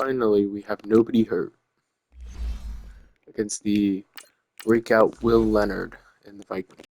Finally, we have nobody hurt against the breakout Will Leonard and the Vikings.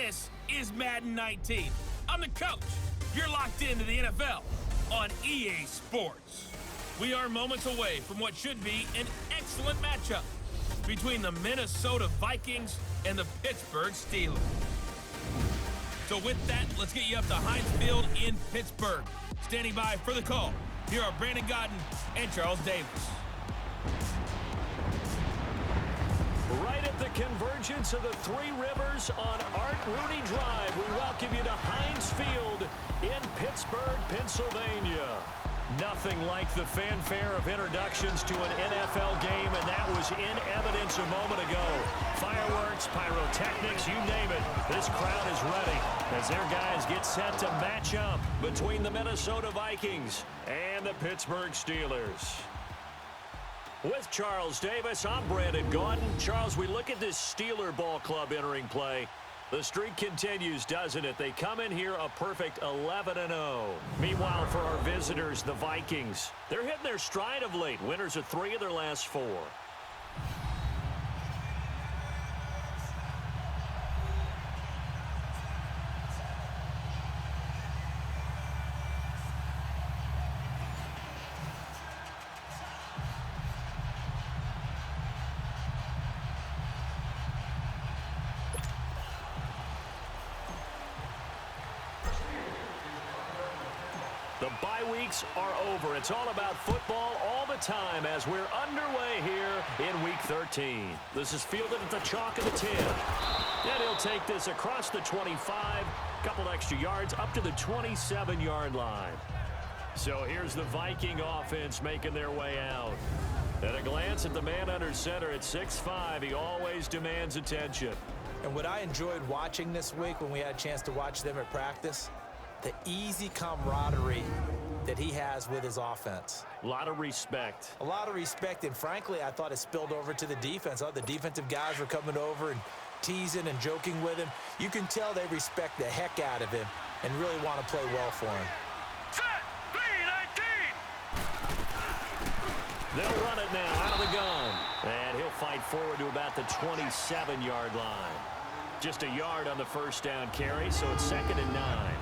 This is Madden 19. I'm the coach. You're locked into the NFL on EA Sports. We are moments away from what should be an excellent matchup between the Minnesota Vikings and the Pittsburgh Steelers. So with that, let's get you up to Heinz Field in Pittsburgh. Standing by for the call, here are Brandon Godden and Charles Davis. Right at the convergence of the Three Rivers on Art Rooney Drive, we welcome you to Heinz Field in Pittsburgh, Pennsylvania. Nothing like the fanfare of introductions to an NFL game, and that was in evidence a moment ago. Fireworks, pyrotechnics, you name it. This crowd is ready as their guys get set to match up between the Minnesota Vikings and the Pittsburgh Steelers. With Charles Davis, I'm Brandon Gaudin. Charles, we look at this Steeler ball club entering play. The streak continues, doesn't it? They come in here a perfect 11-0. Meanwhile, for our visitors, the Vikings, they're hitting their stride of late. Winners of 3 of their last 4. The bye weeks are over. It's all about football all the time as we're underway here in Week 13. This is fielded at the chalk of the 10. And he'll take this across the 25, couple extra yards up to the 27-yard line. So here's the Viking offense making their way out. At a glance at the man under center at 6'5", he always demands attention. And what I enjoyed watching this week when we had a chance to watch them at practice, the easy camaraderie that he has with his offense. A lot of respect. A lot of respect, and frankly, I thought it spilled over to the defense. The defensive guys were coming over and teasing and joking with him. You can tell they respect the heck out of him and really want to play well for him. Set, B-19. They'll run it now out of the gun. And he'll fight forward to about the 27-yard line. Just a yard on the first down carry, so it's 2nd and 9.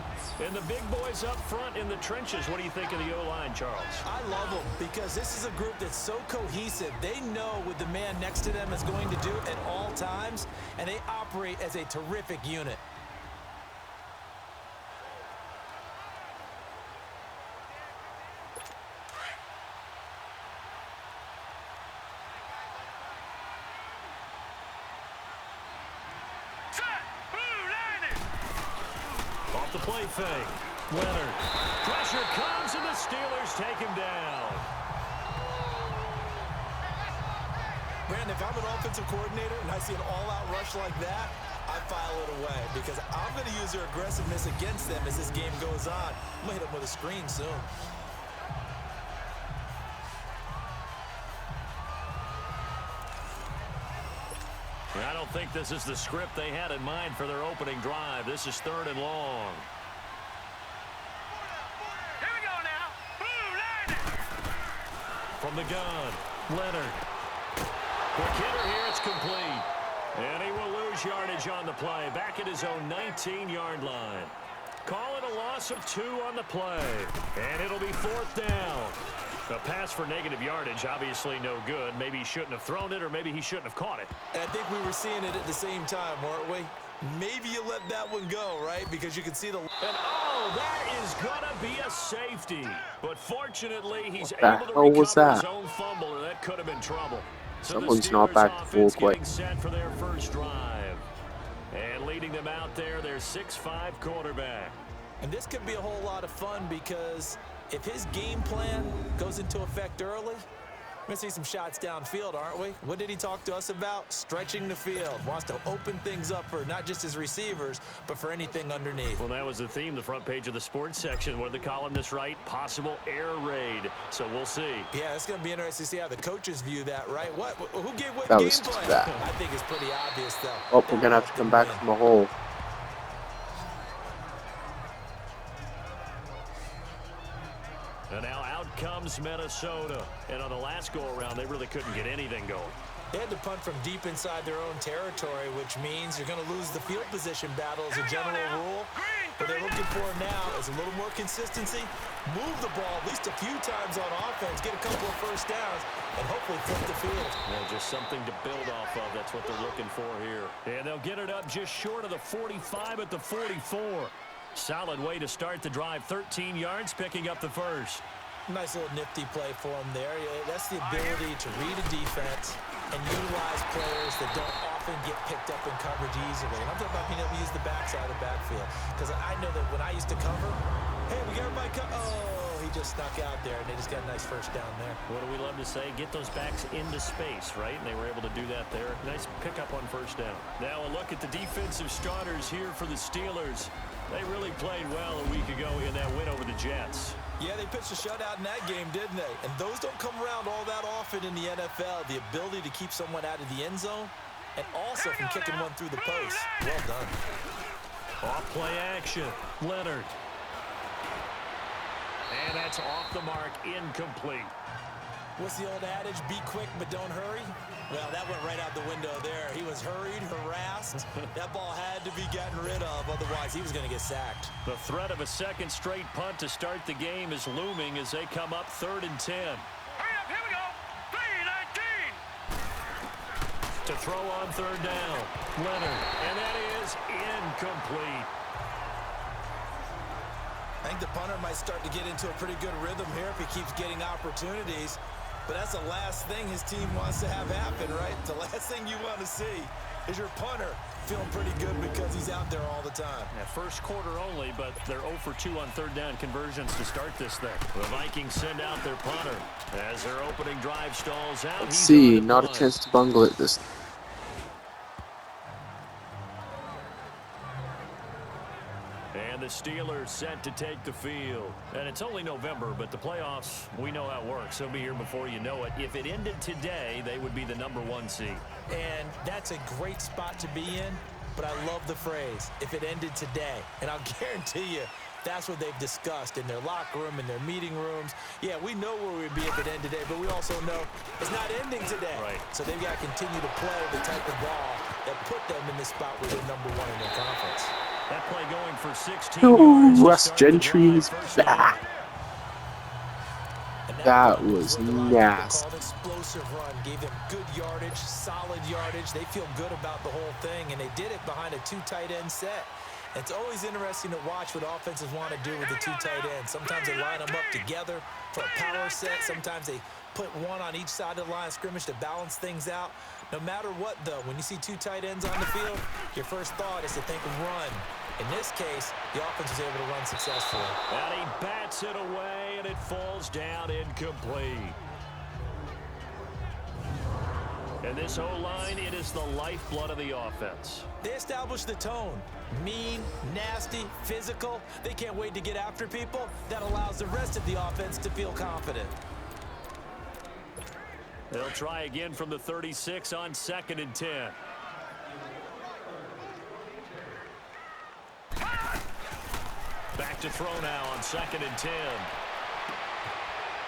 And the big boys up front in the trenches. What do you think of the O-line, Charles? I love them because this is a group that's so cohesive. They know what the man next to them is going to do at all times, and they operate as a terrific unit. Off the play fake. Leonard. Pressure comes and the Steelers take him down. Brandon, if I'm an offensive coordinator and I see an all-out rush like that, I file it away because I'm going to use their aggressiveness against them as this game goes on. I'm going to hit them with a screen soon. I don't think this is the script they had in mind for their opening drive. This is 3rd and long. Here we go now. Blue line. From the gun, Leonard. Quick hitter here, it's complete. And he will lose yardage on the play. Back at his own 19-yard line. Call it a loss of 2 on the play. And it'll be 4th down. A pass for negative yardage, obviously no good. Maybe he shouldn't have thrown it, or maybe he shouldn't have caught it. And I think we were seeing it at the same time, weren't we? Maybe you let that one go, right? Because you can see the... And oh, that is gonna be a safety. But fortunately, he's What the able to hell was recover his that? own fumble, or that could have been trouble. So Someone's the not Steelers back to full offense quick. getting set for their first drive. And leading them out there, their 6'5" quarterback. And this could be a whole lot of fun because if his game plan goes into effect early, we're going to see some shots downfield, aren't we? What did he talk to us about? Stretching the field. Wants to open things up for not just his receivers, but for anything underneath. Well, that was the theme, the front page of the sports section. What did the columnists write? Possible air raid. So we'll see. Yeah, it's going to be interesting to see how the coaches view that, right? Who gave what That game was plan? bad. I think it's pretty obvious, though. Oh, we're going to have to come back from the hole. And now out comes Minnesota. And on the last go-around, they really couldn't get anything going. They had to punt from deep inside their own territory, which means you're going to lose the field position battle as a general rule. What they're looking for now is a little more consistency, move the ball at least a few times on offense, get a couple of first downs, and hopefully flip the field. Yeah, just something to build off of. That's what they're looking for here. And they'll get it up just short of the 45 at the 44. Solid way to start the drive. 13 yards, picking up the first. Nice little nifty play for him there. That's the ability to read a defense and utilize players that don't often get picked up in coverage easily. And I'm talking about being able to use the backside of the backfield. Because I know that when I used to cover, hey, we got everybody oh, he just snuck out there, and they just got a nice first down there. What do we love to say? Get those backs into space, right? And they were able to do that there. Nice pickup on first down. Now a look at the defensive starters here for the Steelers. They really played well a week ago in that win over the Jets. Yeah, they pitched a shutout in that game, didn't they? And those don't come around all that often in the NFL. The ability to keep someone out of the end zone and also from kicking one through the post. Well done. Off play action. Leonard. And that's off the mark. Incomplete. What's the old adage? Be quick, but don't hurry. Well, that went right out the window there. He was hurried, harassed. That ball had to be gotten rid of. Otherwise, he was going to get sacked. The threat of a second straight punt to start the game is looming as they come up 3rd and 10. Hurry up, here we go. 3-19. To throw on 3rd down. Leonard. And that is incomplete. I think the punter might start to get into a pretty good rhythm here if he keeps getting opportunities. But that's the last thing his team wants to have happen, right? The last thing you want to see is your punter feeling pretty good because he's out there all the time. Yeah, first quarter only, but they're 0 for 2 on 3rd down conversions to start this thing. The Vikings send out their punter as their opening drive stalls out. Let's see, not a chance to bungle it this time. And the Steelers set to take the field. And it's only November, but the playoffs, we know how it works. They'll be here before you know it. If it ended today, they would be the #1 seed. And that's a great spot to be in, but I love the phrase, if it ended today. And I'll guarantee you, that's what they've discussed in their locker room, in their meeting rooms. Yeah, we know where we'd be if it ended today, but we also know it's not ending today. Right. So they've got to continue to play the type of ball that put them in the spot where they're #1 in their conference. That play going for 16 Oh, yards. Russ Gentry is back. That was nasty. Called explosive run, gave them good yardage, solid yardage. They feel good about the whole thing, and they did it behind a 2 tight end set. It's always interesting to watch what offenses want to do with the 2 tight ends. Sometimes they line them up together for a power set. Sometimes they put one on each side of the line of scrimmage to balance things out. No matter what, though, when you see 2 tight ends on the field, your first thought is to think of run. In this case, the offense was able to run successfully. And he bats it away, and it falls down incomplete. And this O-line, it is the lifeblood of the offense. They established the tone. Mean, nasty, physical. They can't wait to get after people. That allows the rest of the offense to feel confident. They'll try again from the 36 on 2nd and 10. Back to throw now on 2nd and 10.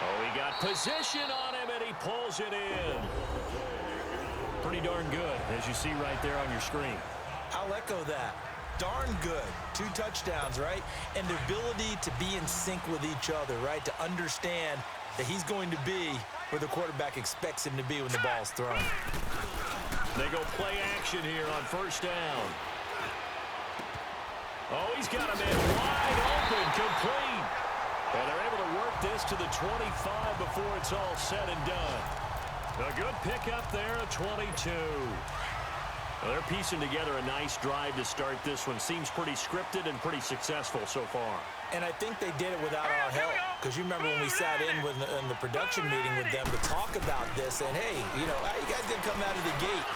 Oh, he got position on him, and he pulls it in. Pretty darn good, as you see right there on your screen. I'll echo that. Darn good. 2 touchdowns, right? And the ability to be in sync with each other, right? To understand that he's going to be where the quarterback expects him to be when the ball's thrown. They go play action here on 1st down. Oh, he's got him in wide open, complete. And they're able to work this to the 25 before it's all said and done. A good pickup there at 22. Well, they're piecing together a nice drive to start this one. Seems pretty scripted and pretty successful so far. And I think they did it without our help. Because you remember when we sat in the production meeting with them to talk about this. And, hey, you know, you guys didn't come out of the gate.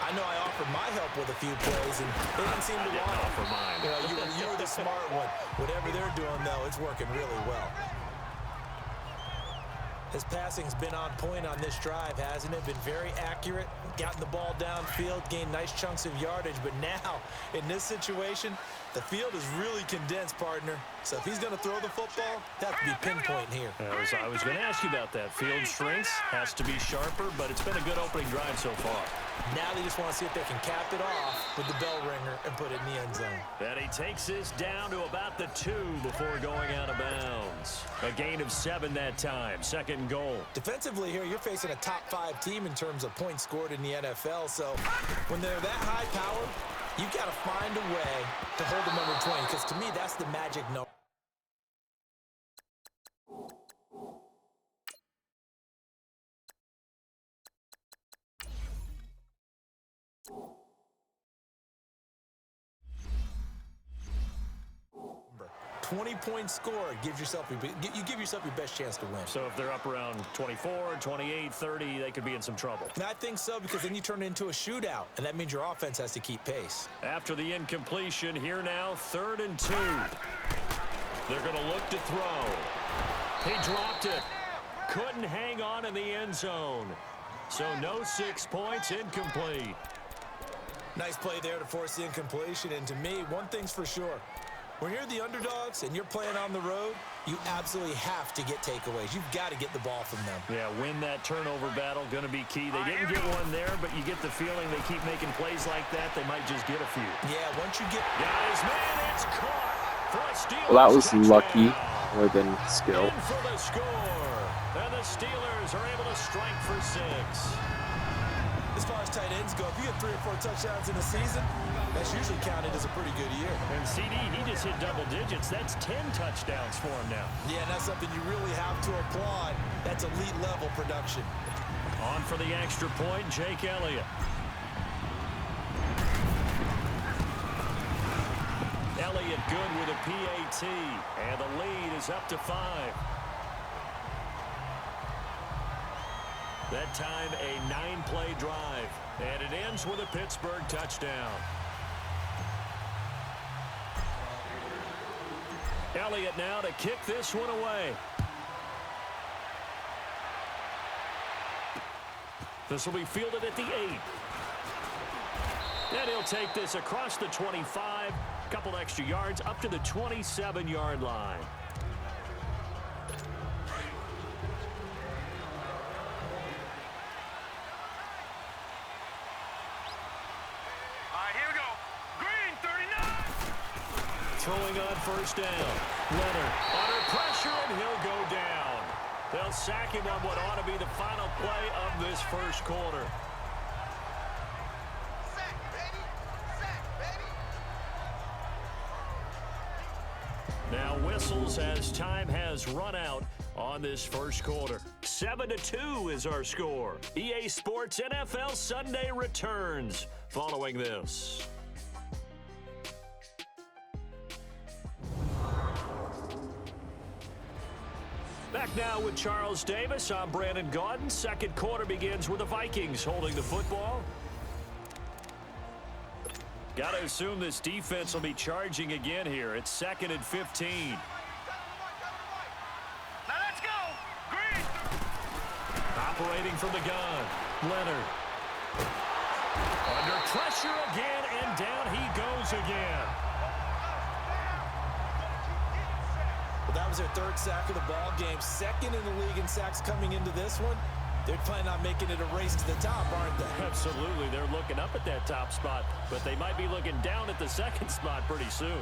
I know I offered my help with a few plays, and they didn't seem to want to offer mine. You know, you were the smart one. Whatever they're doing, though, it's working really well. His passing's been on point on this drive, hasn't it? Been very accurate, gotten the ball downfield, gained nice chunks of yardage. But now, in this situation, The field is really condensed, partner. So if he's going to throw the football, that have to be pinpoint here. I was going to ask you about that. Field shrinks, has to be sharper, but it's been a good opening drive so far. Now they just want to see if they can cap it off with the bell ringer and put it in the end zone. And he takes this down to about the 2 before going out of bounds. A gain of 7 that time. 2nd and goal. Defensively here, you're facing a top 5 team in terms of points scored in the NFL. So when they're that high powered, you've got to find a way to hold them under 20, because to me, that's the magic number. A 20-point score gives yourself you give yourself your best chance to win. So if they're up around 24, 28, 30, they could be in some trouble. And I think so, because then you turn it into a shootout, and that means your offense has to keep pace. After the incompletion, here now, 3rd and 2. They're going to look to throw. He dropped it. Couldn't hang on in the end zone. So no 6 points, incomplete. Nice play there to force the incompletion. And to me, one thing's for sure. When you're the underdogs and you're playing on the road, you absolutely have to get takeaways. You've got to get the ball from them. Yeah, win that turnover battle, going to be key. They didn't get one there, but you get the feeling they keep making plays like that, they might just get a few. Yeah, once you get... Guys, man, it's caught for a Steelers Well, that was touchdown. lucky more than skill. In for the score. And the Steelers are able to strike for 6. As far as tight ends go, if you get 3 or 4 touchdowns in a season, that's usually counted as a pretty good year. And CD, he just hit double digits. That's 10 touchdowns for him now. Yeah, and that's something you really have to applaud. That's elite level production. On for the extra point, Jake Elliott. Elliott good with a PAT. And the lead is up to 5. That time a 9-play drive. And it ends with a Pittsburgh touchdown. Elliott now to kick this one away. This will be fielded at the 8. And he'll take this across the 25. Couple extra yards up to the 27-yard line. Throwing on 1st down. Leonard under pressure, and he'll go down. They'll sack him on what ought to be the final play of this 1st quarter. Sack, baby! Sack, baby! Now whistles as time has run out on this 1st quarter. 7-2 is our score. EA Sports NFL Sunday returns following this. Back now with Charles Davis. I'm Brandon Gaudin. 2nd quarter begins with the Vikings holding the football. Got to assume this defense will be charging again here. It's 2nd and 15. Now let's go! Green! Operating from the gun. Leonard. Under pressure again, and down he goes again. That was their 3rd sack of the ball game. 2nd in the league in sacks coming into this one. They're planning on making it a race to the top, aren't they? Absolutely. They're looking up at that top spot, but they might be looking down at the 2nd spot pretty soon.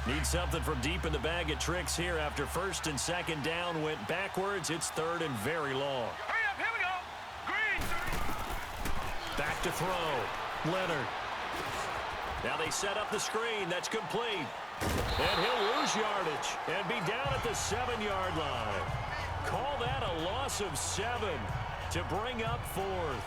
Need something from deep in the bag of tricks here after 1st and 2nd down went backwards. It's 3rd and very long. Hurry up, here we go! Green! Back to throw. Leonard. Now they set up the screen. That's complete. And he'll lose yardage and be down at the 7-yard line. Call that a loss of 7 to bring up 4th.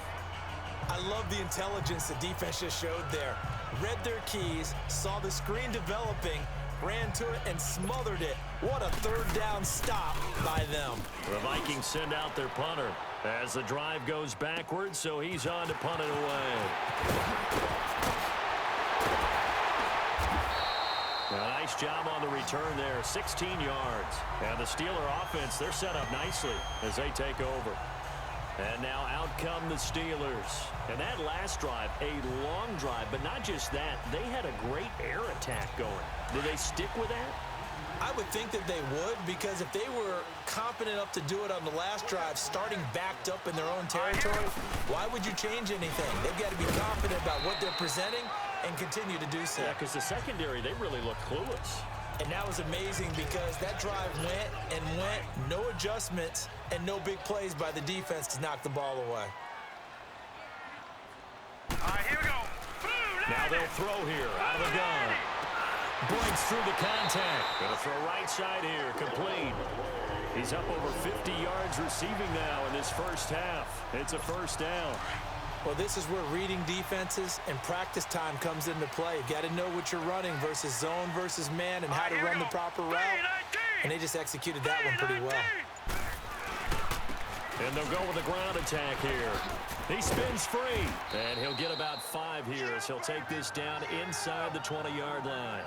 I love the intelligence the defense just showed there. Read their keys, saw the screen developing, ran to it and smothered it. What a third down stop by them. The Vikings send out their punter as the drive goes backwards, so he's on to punt it away. A nice job on the return there, 16 yards. And the Steeler offense, they're set up nicely as they take over. And now out come the Steelers. And that last drive, a long drive, but not just that. They had a great air attack going. Do they stick with that? I would think that they would, because if they were competent enough to do it on the last drive, starting backed up in their own territory, why would you change anything? They've got to be confident about what they're presenting and continue to do so. Yeah, because the secondary, they really look clueless. And that was amazing because that drive went and went, no adjustments, and no big plays by the defense to knock the ball away. All right, here we go. Now they'll throw here, out of the gun. Breaks through the contact. Gonna throw right side here, complete. He's up over 50 yards receiving now in this first half. It's a first down. Well, this is where reading defenses and practice time comes into play. You've got to know what you're running versus zone versus man and how to run the proper route. And they just executed that one pretty well. And they'll go with the ground attack here. He spins free. And he'll get about 5 here as he'll take this down inside the 20-yard line.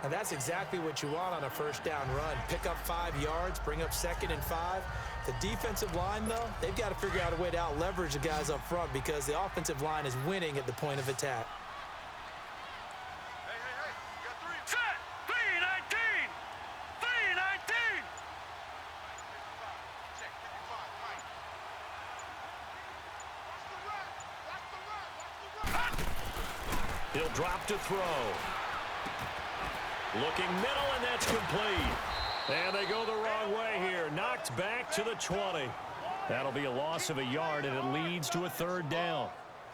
And that's exactly what you want on a first down run. Pick up 5 yards, bring up 2nd and 5. The defensive line, though, they've got to figure out a way to out-leverage the guys up front because the offensive line is winning at the point of attack. Hey, you got 3. Set! 3-19! 3-19! Check 55, Mike. Watch the run! He'll drop to throw. Looking middle, and that's complete. And they go the wrong way here. Knocked back to the 20. That'll be a loss of a yard, and it leads to a third down.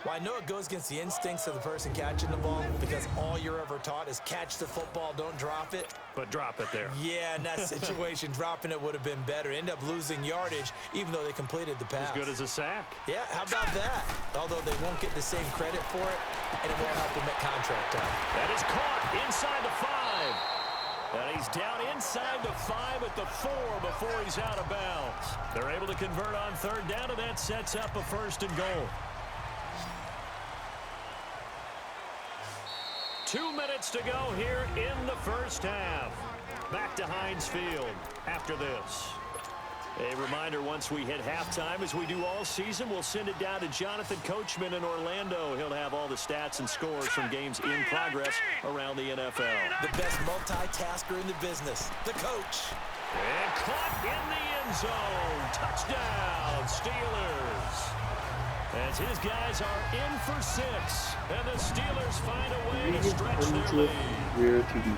Well, I know it goes against the instincts of the person catching the ball because all you're ever taught is catch the football, don't drop it. But drop it there. Yeah, in that situation, dropping it would have been better. End up losing yardage, even though they completed the pass. As good as a sack. Yeah, how about that? Although they won't get the same credit for it, and it won't help them at contract time. That is caught inside the 5. And he's down inside the 5 at the 4 before he's out of bounds. They're able to convert on third down, and that sets up a 1st and goal. 2 minutes to go here in the first half. Back to Heinz Field after this. A reminder, once we hit halftime, as we do all season, we'll send it down to Jonathan Coachman in Orlando. He'll have all the stats and scores from games in progress around the NFL. The best multitasker in the business, the coach. And caught in the end zone. Touchdown, Steelers. As his guys are in for 6. And the Steelers find a way to stretch their lead. Rear TD.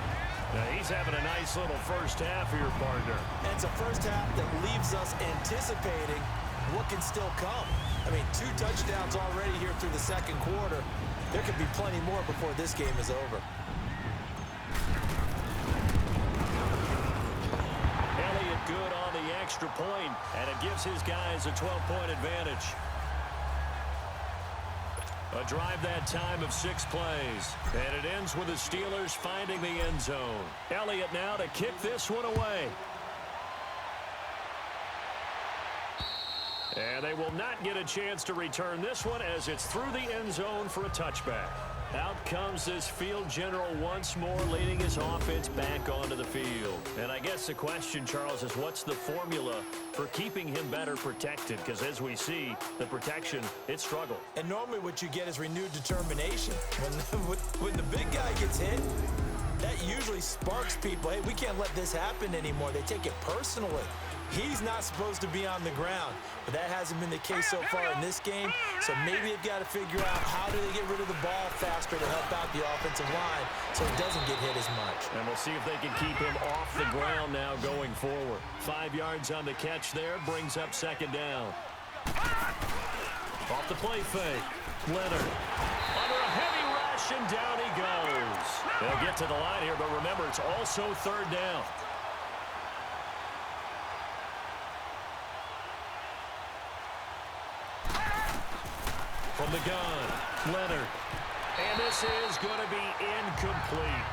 Now he's having a nice little first half here, partner. And it's a first half that leaves us anticipating what can still come. I mean, 2 touchdowns already here through the second quarter. There could be plenty more before this game is over. Elliott good on the extra point, and it gives his guys a 12-point advantage. A drive that time of 6 plays. And it ends with the Steelers finding the end zone. Elliott now to kick this one away. And they will not get a chance to return this one as it's through the end zone for a touchback. Out comes this field general once more, leading his offense back onto the field. And I guess the question, Charles, is what's the formula for keeping him better protected? Because as we see, the protection, it struggled. And normally what you get is renewed determination. When the big guy gets hit, that usually sparks people. Hey, we can't let this happen anymore. They take it personally. He's not supposed to be on the ground, but that hasn't been the case so far in this game. So maybe they've got to figure out how do they get rid of the ball faster to help out the offensive line so he doesn't get hit as much. And we'll see if they can keep him off the ground now going forward. 5 yards on the catch there, brings up 2nd down. Off the play fake, Leonard. Under a heavy rush, and down he goes. They'll get to the line here, but remember, it's also 3rd down. From the gun, Leonard. And this is going to be incomplete.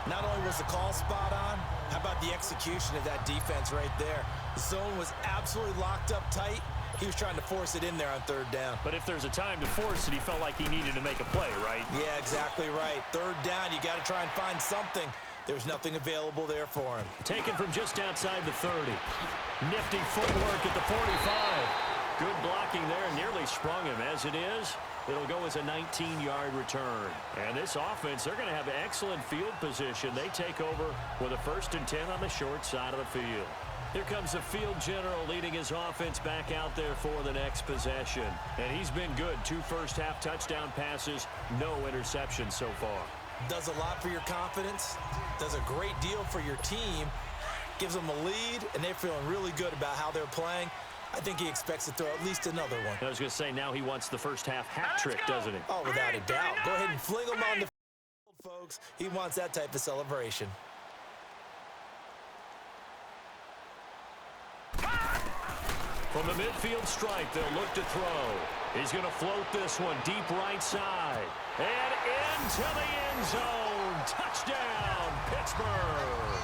Not only was the call spot on, how about the execution of that defense right there? The zone was absolutely locked up tight. He was trying to force it in there on third down. But if there's a time to force it, he felt like he needed to make a play, right? Yeah, exactly right. Third down, you got to try and find something. There was nothing available there for him. Taken from just outside the 30. Nifty footwork at the 45. Good blocking there, nearly sprung him. As it is, it'll go as a 19-yard return. And this offense, they're going to have excellent field position. They take over with a 1st and 10 on the short side of the field. Here comes the field general leading his offense back out there for the next possession. And he's been good. 2 first-half touchdown passes, no interceptions so far. Does a lot for your confidence. Does a great deal for your team. Gives them a lead, and they're feeling really good about how they're playing. I think he expects to throw at least another one. I was going to say, now he wants the first-half hat trick, doesn't he? Oh, without a doubt. Go ahead and fling him on the field, folks. He wants that type of celebration. From the midfield stripe, they'll look to throw. He's going to float this one deep right side. And into the end zone. Touchdown, Pittsburgh.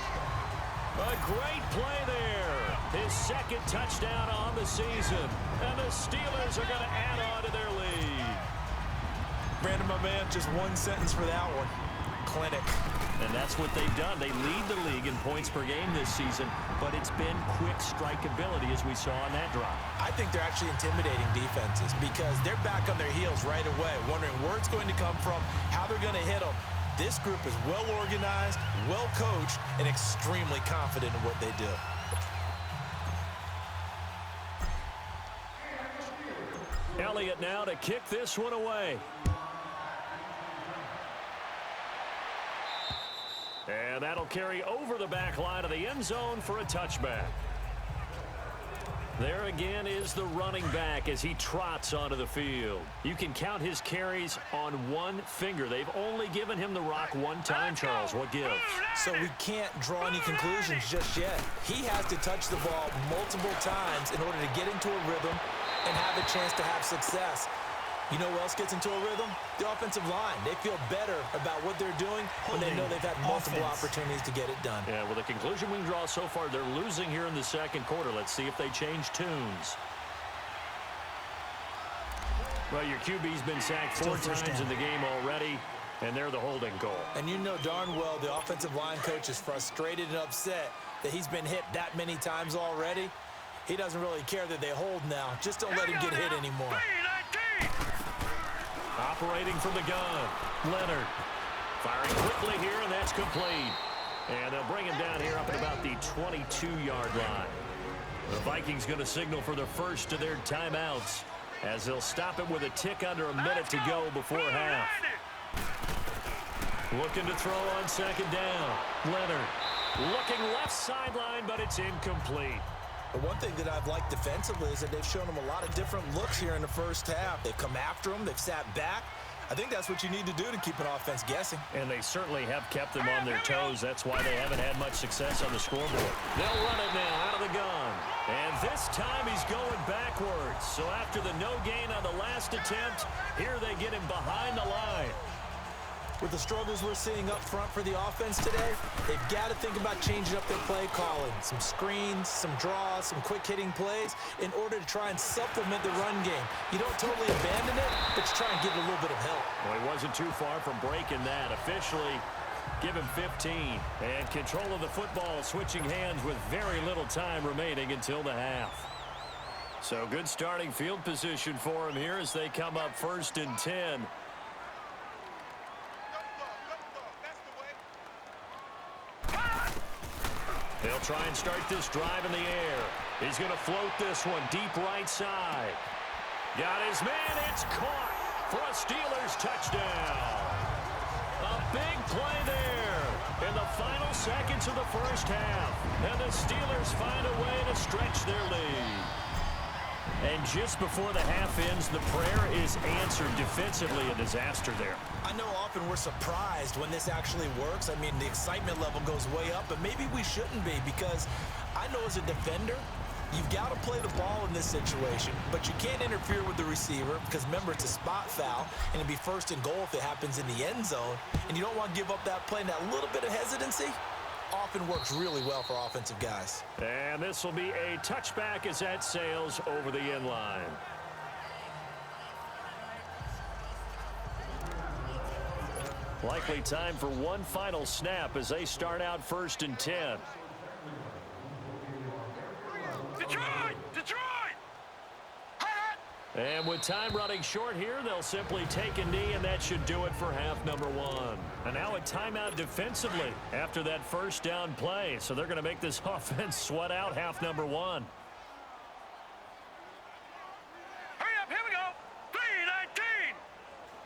A great play there. His 2nd touchdown on the season. And the Steelers are going to add on to their lead. Brandon, my man, just one sentence for that one. Clinic. And that's what they've done. They lead the league in points per game this season, but it's been quick strikeability as we saw on that drive. I think they're actually intimidating defenses because they're back on their heels right away, wondering where it's going to come from, how they're going to hit them. This group is well organized, well coached, and extremely confident in what they do. Elliott now to kick this one away. And that'll carry over the back line of the end zone for a touchback. There again is the running back as he trots onto the field. You can count his carries on one finger. They've only given him the rock one time, Charles. What gives? So we can't draw any conclusions just yet. He has to touch the ball multiple times in order to get into a rhythm and have a chance to have success. You know who else gets into a rhythm? The offensive line. They feel better about what they're doing when they know they've had multiple opportunities to get it done. Yeah, well, the conclusion we can draw so far, they're losing here in the 2nd quarter. Let's see if they change tunes. Well, your QB's been sacked 4 times in the game already, and they're the holding goal. And you know darn well the offensive line coach is frustrated and upset that he's been hit that many times already. He doesn't really care that they hold now. Just don't let him get hit anymore. Operating from the gun, Leonard. Firing quickly here, and that's complete. And they'll bring him down here up at about the 22-yard line. The Vikings going to signal for the first of their timeouts as they'll stop it with a tick under a minute to go before half. Looking to throw on 2nd down. Leonard looking left sideline, but it's incomplete. The one thing that I've liked defensively is that they've shown them a lot of different looks here in the first half. They've come after them. They've sat back. I think that's what you need to do to keep an offense guessing. And they certainly have kept them on their toes. That's why they haven't had much success on the scoreboard. They'll run it now out of the gun. And this time he's going backwards. So after the no gain on the last attempt, here they get him behind the line. With the struggles we're seeing up front for the offense today, they've got to think about changing up their play calling. Some screens, some draws, some quick-hitting plays in order to try and supplement the run game. You don't totally abandon it, but you try and give it a little bit of help. Well, he wasn't too far from breaking that. Officially, give him 15. And control of the football switching hands with very little time remaining until the half. So good starting field position for him here as they come up 1st and 10. They'll try and start this drive in the air. He's going to float this one deep right side. Got his man. It's caught for a Steelers touchdown. A big play there in the final seconds of the first half. And the Steelers find a way to stretch their lead. And just before the half ends, the prayer is answered. Defensively, a disaster there. I know often we're surprised when this actually works. I mean, the excitement level goes way up, but maybe we shouldn't be because I know as a defender, You've got to play the ball in this situation, but you can't interfere with the receiver because, remember, it's a spot foul, and it'd be first and goal if it happens in the end zone, and you don't want to give up that play. And that little bit of hesitancy often works really well for offensive guys. And this will be a touchback as that sails over the end line. Likely time for one final snap as they start out 1st and 10. Detroit! Detroit! Hot! And with time running short here, they'll simply take a knee, and that should do it for half number 1. And now a timeout defensively after that first down play. So they're going to make this offense sweat out half number 1. Hurry up, here we go!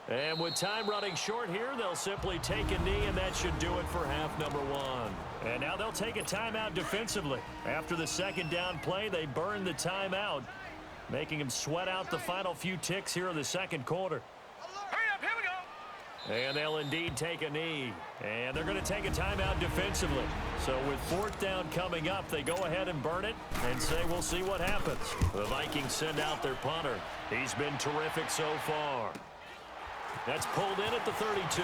3:19! And with time running short here, they'll simply take a knee, and that should do it for half number 1. And now they'll take a timeout defensively. After the second down play, they burn the timeout, making them sweat out the final few ticks here in the second quarter. Hurry up, here we go! And they'll indeed take a knee. And they're going to take a timeout defensively. So with 4th down coming up, they go ahead and burn it and say we'll see what happens. The Vikings send out their punter. He's been terrific so far. That's pulled in at the 32.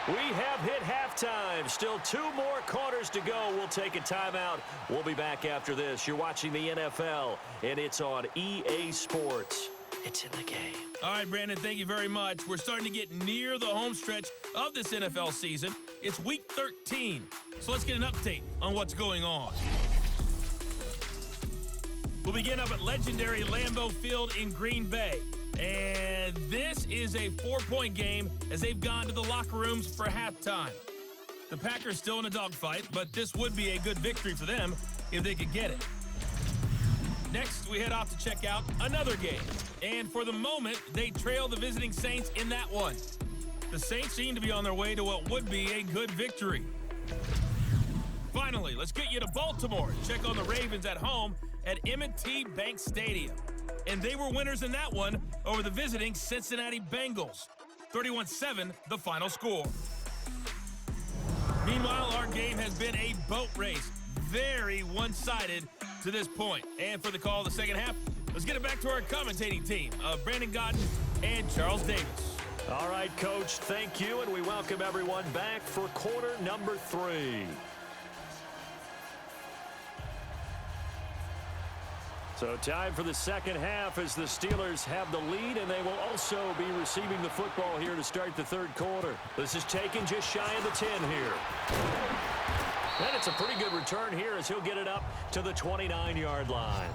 We have hit halftime. Still 2 more quarters to go. We'll take a timeout. We'll be back after this. You're watching the NFL, and it's on EA Sports. It's in the game. All right, Brandon, thank you very much. We're starting to get near the home stretch of this NFL season. It's Week 13, so let's get an update on what's going on. We'll begin up at legendary Lambeau Field in Green Bay. And this is a 4-point game as they've gone to the locker rooms for halftime. The Packers still in a dogfight, but this would be a good victory for them if they could get it. Next, we head off to check out another game. And for the moment, they trail the visiting Saints in that one. The Saints seem to be on their way to what would be a good victory. Finally, let's get you to Baltimore and check on the Ravens at home at M&T Bank Stadium. And they were winners in that one over the visiting Cincinnati Bengals. 31-7, the final score. Meanwhile, our game has been a boat race. Very one-sided to this point. And for the call of the second half, let's get it back to our commentating team of Brandon Godden and Charles Davis. All right, Coach, thank you, and we welcome everyone back for quarter number 3. So time for the second half as the Steelers have the lead, and they will also be receiving the football here to start the third quarter. This is taken just shy of the 10 here. And it's a pretty good return here as he'll get it up to the 29-yard line.